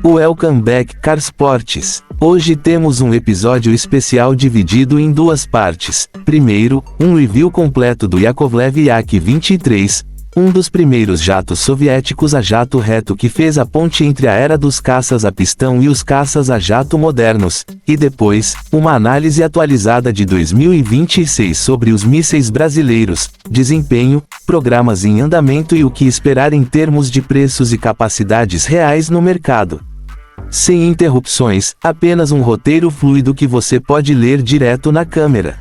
Welcome back, Carsports. Hoje temos um episódio especial dividido em duas partes. Primeiro, um review completo do Yakovlev Yak-23, um dos primeiros jatos soviéticos a jato reto que fez a ponte entre a era dos caças a pistão e os caças a jato modernos, e depois, uma análise atualizada de 2026 sobre os mísseis brasileiros, desempenho, programas em andamento e o que esperar em termos de preços e capacidades reais no mercado. Sem interrupções, apenas um roteiro fluido que você pode ler direto na câmera.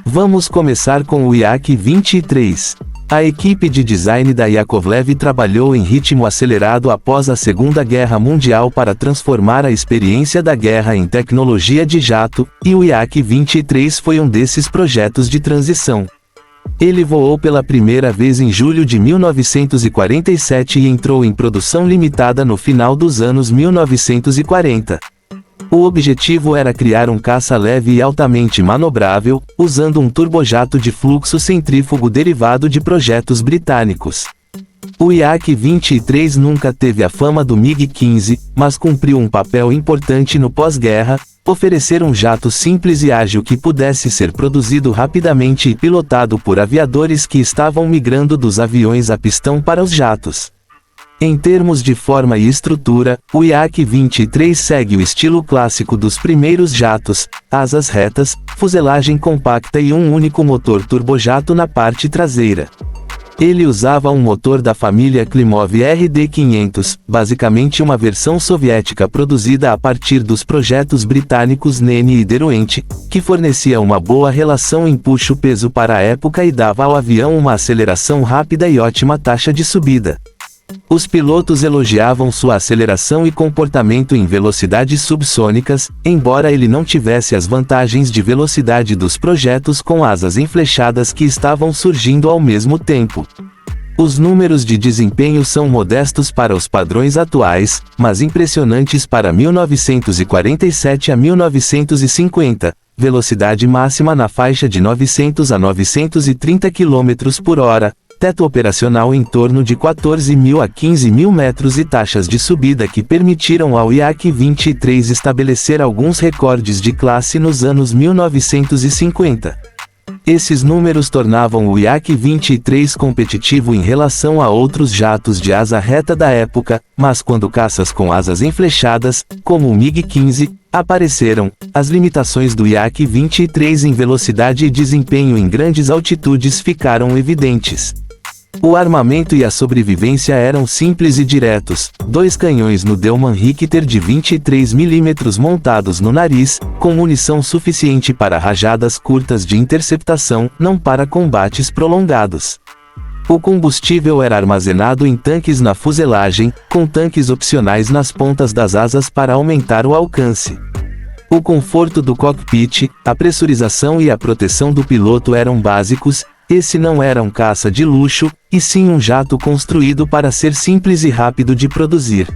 Vamos começar com o Yak-23. A equipe de design da Yakovlev trabalhou em ritmo acelerado após a Segunda Guerra Mundial para transformar a experiência da guerra em tecnologia de jato, e o Yak-23 foi um desses projetos de transição. Ele voou pela primeira vez em julho de 1947 e entrou em produção limitada no final dos anos 1940. O objetivo era criar um caça leve e altamente manobrável, usando um turbojato de fluxo centrífugo derivado de projetos britânicos. O Yak-23 nunca teve a fama do MiG-15, mas cumpriu um papel importante no pós-guerra, oferecer um jato simples e ágil que pudesse ser produzido rapidamente e pilotado por aviadores que estavam migrando dos aviões a pistão para os jatos. Em termos de forma e estrutura, o Yak-23 segue o estilo clássico dos primeiros jatos, asas retas, fuselagem compacta e um único motor turbojato na parte traseira. Ele usava um motor da família Klimov RD-500, basicamente uma versão soviética produzida a partir dos projetos britânicos Nene e Derwent, que fornecia uma boa relação empuxo-peso para a época e dava ao avião uma aceleração rápida e ótima taxa de subida. Os pilotos elogiavam sua aceleração e comportamento em velocidades subsônicas, embora ele não tivesse as vantagens de velocidade dos projetos com asas enflechadas que estavam surgindo ao mesmo tempo. Os números de desempenho são modestos para os padrões atuais, mas impressionantes para 1947 a 1950, velocidade máxima na faixa de 900 a 930 km por hora, teto operacional em torno de 14.000 a 15.000 metros e taxas de subida que permitiram ao Yak-23 estabelecer alguns recordes de classe nos anos 1950. Esses números tornavam o Yak-23 competitivo em relação a outros jatos de asa reta da época, mas quando caças com asas enflechadas, como o MiG-15, apareceram, as limitações do Yak-23 em velocidade e desempenho em grandes altitudes ficaram evidentes. O armamento e a sobrevivência eram simples e diretos, 2 canhões no Delman Richter de 23 mm montados no nariz, com munição suficiente para rajadas curtas de interceptação, não para combates prolongados. O combustível era armazenado em tanques na fuselagem, com tanques opcionais nas pontas das asas para aumentar o alcance. O conforto do cockpit, a pressurização e a proteção do piloto eram básicos. Esse não era um caça de luxo, e sim um jato construído para ser simples e rápido de produzir.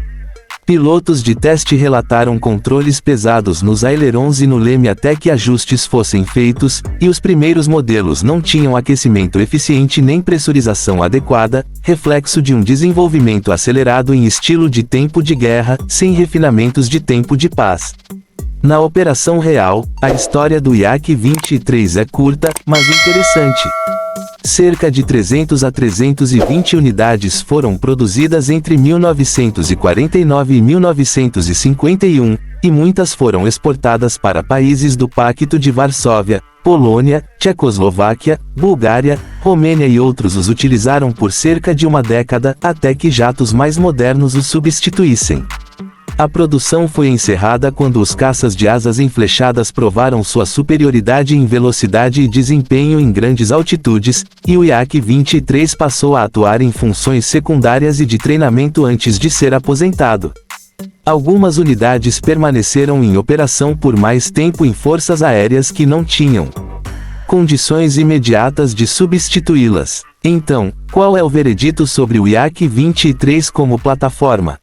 Pilotos de teste relataram controles pesados nos ailerons e no leme até que ajustes fossem feitos, e os primeiros modelos não tinham aquecimento eficiente nem pressurização adequada, reflexo de um desenvolvimento acelerado em estilo de tempo de guerra, sem refinamentos de tempo de paz. Na operação real, a história do Yak-23 é curta, mas interessante. Cerca de 300 a 320 unidades foram produzidas entre 1949 e 1951, e muitas foram exportadas para países do Pacto de Varsóvia, Polônia, Tchecoslováquia, Bulgária, Romênia e outros os utilizaram por cerca de uma década, até que jatos mais modernos os substituíssem. A produção foi encerrada quando os caças de asas enflechadas provaram sua superioridade em velocidade e desempenho em grandes altitudes, e o Yak-23 passou a atuar em funções secundárias e de treinamento antes de ser aposentado. Algumas unidades permaneceram em operação por mais tempo em forças aéreas que não tinham condições imediatas de substituí-las. Então, qual é o veredito sobre o Yak-23 como plataforma?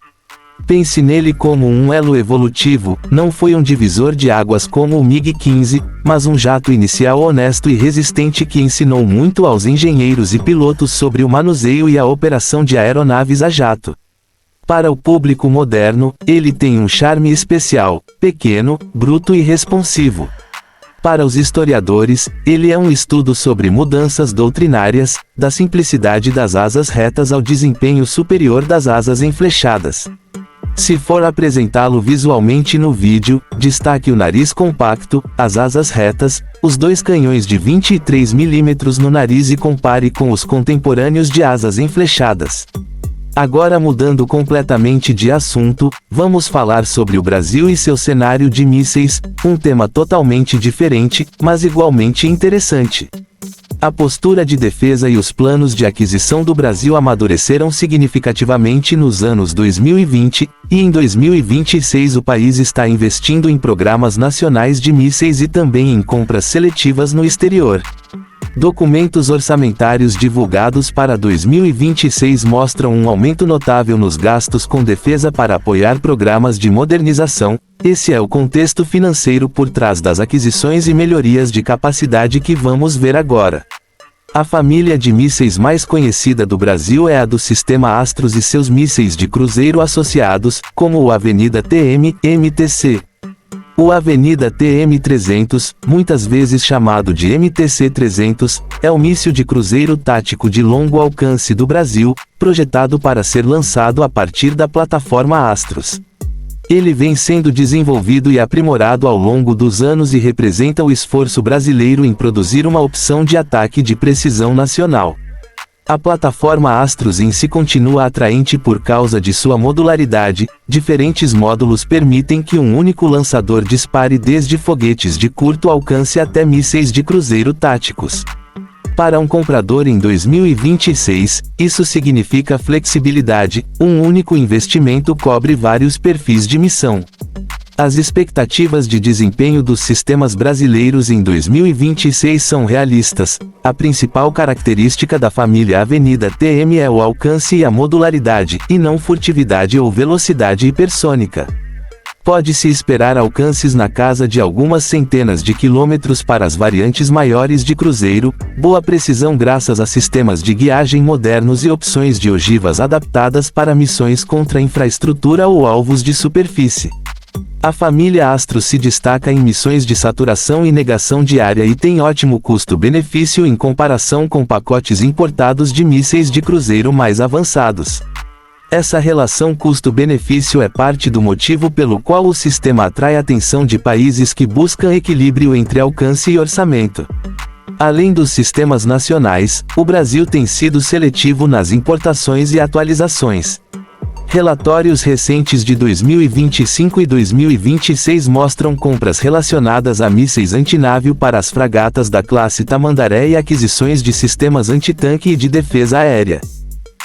Pense nele como um elo evolutivo, não foi um divisor de águas como o MiG-15, mas um jato inicial honesto e resistente que ensinou muito aos engenheiros e pilotos sobre o manuseio e a operação de aeronaves a jato. Para o público moderno, ele tem um charme especial, pequeno, bruto e responsivo. Para os historiadores, ele é um estudo sobre mudanças doutrinárias, da simplicidade das asas retas ao desempenho superior das asas enflechadas. Se for apresentá-lo visualmente no vídeo, destaque o nariz compacto, as asas retas, os dois canhões de 23 mm no nariz e compare com os contemporâneos de asas enflechadas. Agora mudando completamente de assunto, vamos falar sobre o Brasil e seu cenário de mísseis, um tema totalmente diferente, mas igualmente interessante. A postura de defesa e os planos de aquisição do Brasil amadureceram significativamente nos anos 2020, e em 2026 o país está investindo em programas nacionais de mísseis e também em compras seletivas no exterior. Documentos orçamentários divulgados para 2026 mostram um aumento notável nos gastos com defesa para apoiar programas de modernização. Esse é o contexto financeiro por trás das aquisições e melhorias de capacidade que vamos ver agora. A família de mísseis mais conhecida do Brasil é a do sistema Astros e seus mísseis de cruzeiro associados, como o Avenida TM-MTC. O Avenida TM-300, muitas vezes chamado de MTC-300, é o míssil de cruzeiro tático de longo alcance do Brasil, projetado para ser lançado a partir da plataforma Astros. Ele vem sendo desenvolvido e aprimorado ao longo dos anos e representa o esforço brasileiro em produzir uma opção de ataque de precisão nacional. A plataforma Astros em si continua atraente por causa de sua modularidade. Diferentes módulos permitem que um único lançador dispare desde foguetes de curto alcance até mísseis de cruzeiro táticos. Para um comprador em 2026, isso significa flexibilidade, um único investimento cobre vários perfis de missão. As expectativas de desempenho dos sistemas brasileiros em 2026 são realistas. A principal característica da família Avenida TM é o alcance e a modularidade, e não furtividade ou velocidade hipersônica. Pode-se esperar alcances na casa de algumas centenas de quilômetros para as variantes maiores de cruzeiro, boa precisão graças a sistemas de guiagem modernos e opções de ogivas adaptadas para missões contra infraestrutura ou alvos de superfície. A família Astros se destaca em missões de saturação e negação diária e tem ótimo custo-benefício em comparação com pacotes importados de mísseis de cruzeiro mais avançados. Essa relação custo-benefício é parte do motivo pelo qual o sistema atrai a atenção de países que buscam equilíbrio entre alcance e orçamento. Além dos sistemas nacionais, o Brasil tem sido seletivo nas importações e atualizações. Relatórios recentes de 2025 e 2026 mostram compras relacionadas a mísseis antinávio para as fragatas da classe Tamandaré e aquisições de sistemas antitanque e de defesa aérea.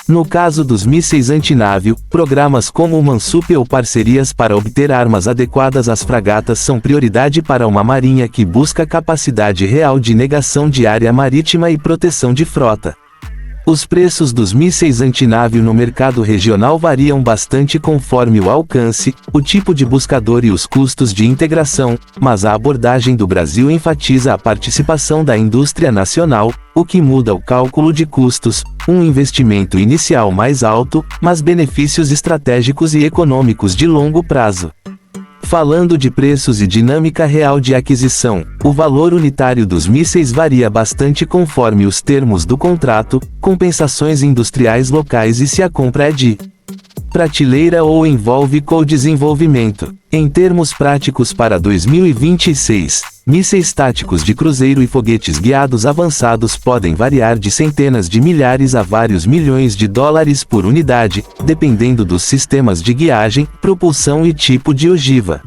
No caso dos mísseis antinávio, programas como o Mansup ou parcerias para obter armas adequadas às fragatas são prioridade para uma marinha que busca capacidade real de negação de área marítima e proteção de frota. Os preços dos mísseis antinávio no mercado regional variam bastante conforme o alcance, o tipo de buscador e os custos de integração, mas a abordagem do Brasil enfatiza a participação da indústria nacional, o que muda o cálculo de custos, um investimento inicial mais alto, mas benefícios estratégicos e econômicos de longo prazo. Falando de preços e dinâmica real de aquisição, o valor unitário dos mísseis varia bastante conforme os termos do contrato, compensações industriais locais e se a compra é de prateleira ou envolve co-desenvolvimento. Em termos práticos para 2026, mísseis táticos de cruzeiro e foguetes guiados avançados podem variar de centenas de milhares a vários milhões de dólares por unidade, dependendo dos sistemas de guiagem, propulsão e tipo de ogiva.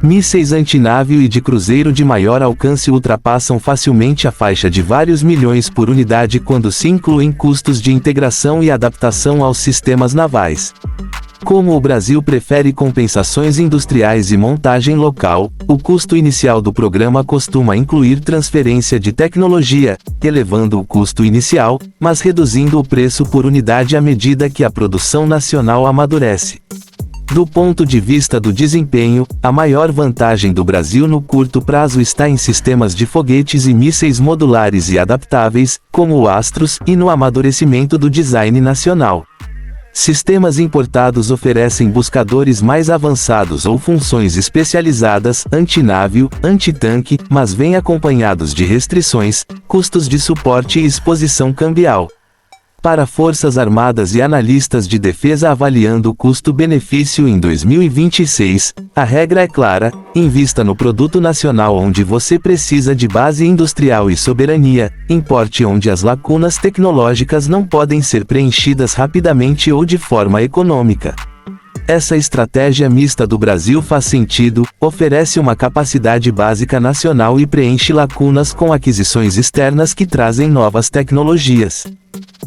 Mísseis antinávio e de cruzeiro de maior alcance ultrapassam facilmente a faixa de vários milhões por unidade quando se incluem custos de integração e adaptação aos sistemas navais. Como o Brasil prefere compensações industriais e montagem local, o custo inicial do programa costuma incluir transferência de tecnologia, elevando o custo inicial, mas reduzindo o preço por unidade à medida que a produção nacional amadurece. Do ponto de vista do desempenho, a maior vantagem do Brasil no curto prazo está em sistemas de foguetes e mísseis modulares e adaptáveis, como o Astros, e no amadurecimento do design nacional. Sistemas importados oferecem buscadores mais avançados ou funções especializadas, antinávio, antitanque, mas vêm acompanhados de restrições, custos de suporte e exposição cambial. Para Forças Armadas e analistas de defesa avaliando o custo-benefício em 2026, a regra é clara: invista no produto nacional onde você precisa de base industrial e soberania, importe onde as lacunas tecnológicas não podem ser preenchidas rapidamente ou de forma econômica. Essa estratégia mista do Brasil faz sentido, oferece uma capacidade básica nacional e preenche lacunas com aquisições externas que trazem novas tecnologias.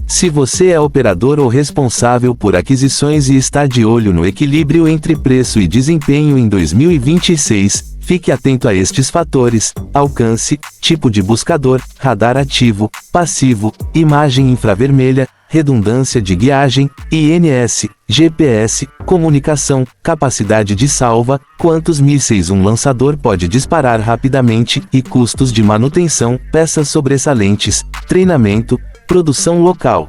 Se você é operador ou responsável por aquisições e está de olho no equilíbrio entre preço e desempenho em 2026, fique atento a estes fatores: alcance, tipo de buscador, radar ativo, passivo, imagem infravermelha, redundância de guiagem, INS, GPS, comunicação, capacidade de salva, quantos mísseis um lançador pode disparar rapidamente, e custos de manutenção, peças sobressalentes, treinamento, produção local.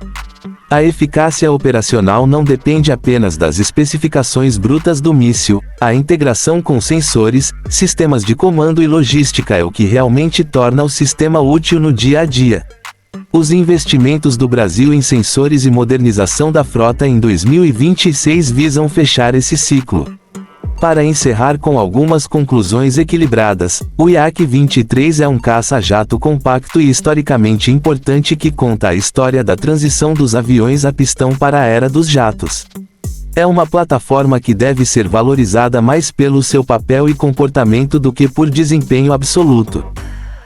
A eficácia operacional não depende apenas das especificações brutas do míssil, a integração com sensores, sistemas de comando e logística é o que realmente torna o sistema útil no dia a dia. Os investimentos do Brasil em sensores e modernização da frota em 2026 visam fechar esse ciclo. Para encerrar com algumas conclusões equilibradas, o Yak-23 é um caça-jato compacto e historicamente importante que conta a história da transição dos aviões a pistão para a era dos jatos. É uma plataforma que deve ser valorizada mais pelo seu papel e comportamento do que por desempenho absoluto.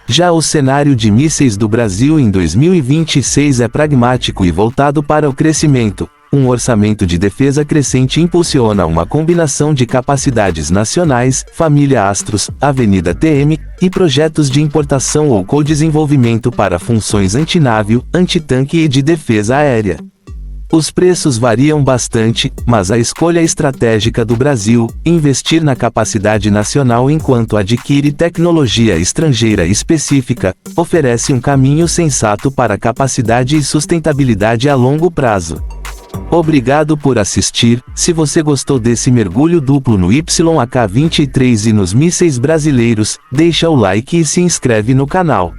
Já o cenário de mísseis do Brasil em 2026 é pragmático e voltado para o crescimento. Um orçamento de defesa crescente impulsiona uma combinação de capacidades nacionais, família Astros, Avenida TM, e projetos de importação ou co-desenvolvimento para funções antinávio, antitanque e de defesa aérea. Os preços variam bastante, mas a escolha estratégica do Brasil, investir na capacidade nacional enquanto adquire tecnologia estrangeira específica, oferece um caminho sensato para capacidade e sustentabilidade a longo prazo. Obrigado por assistir. Se você gostou desse mergulho duplo no YAK-23 e nos mísseis brasileiros, deixa o like e se inscreve no canal.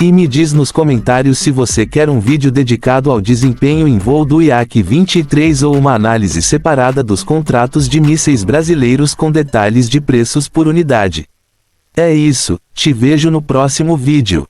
E me diz nos comentários se você quer um vídeo dedicado ao desempenho em voo do Yak-23 ou uma análise separada dos contratos de mísseis brasileiros com detalhes de preços por unidade. É isso, te vejo no próximo vídeo.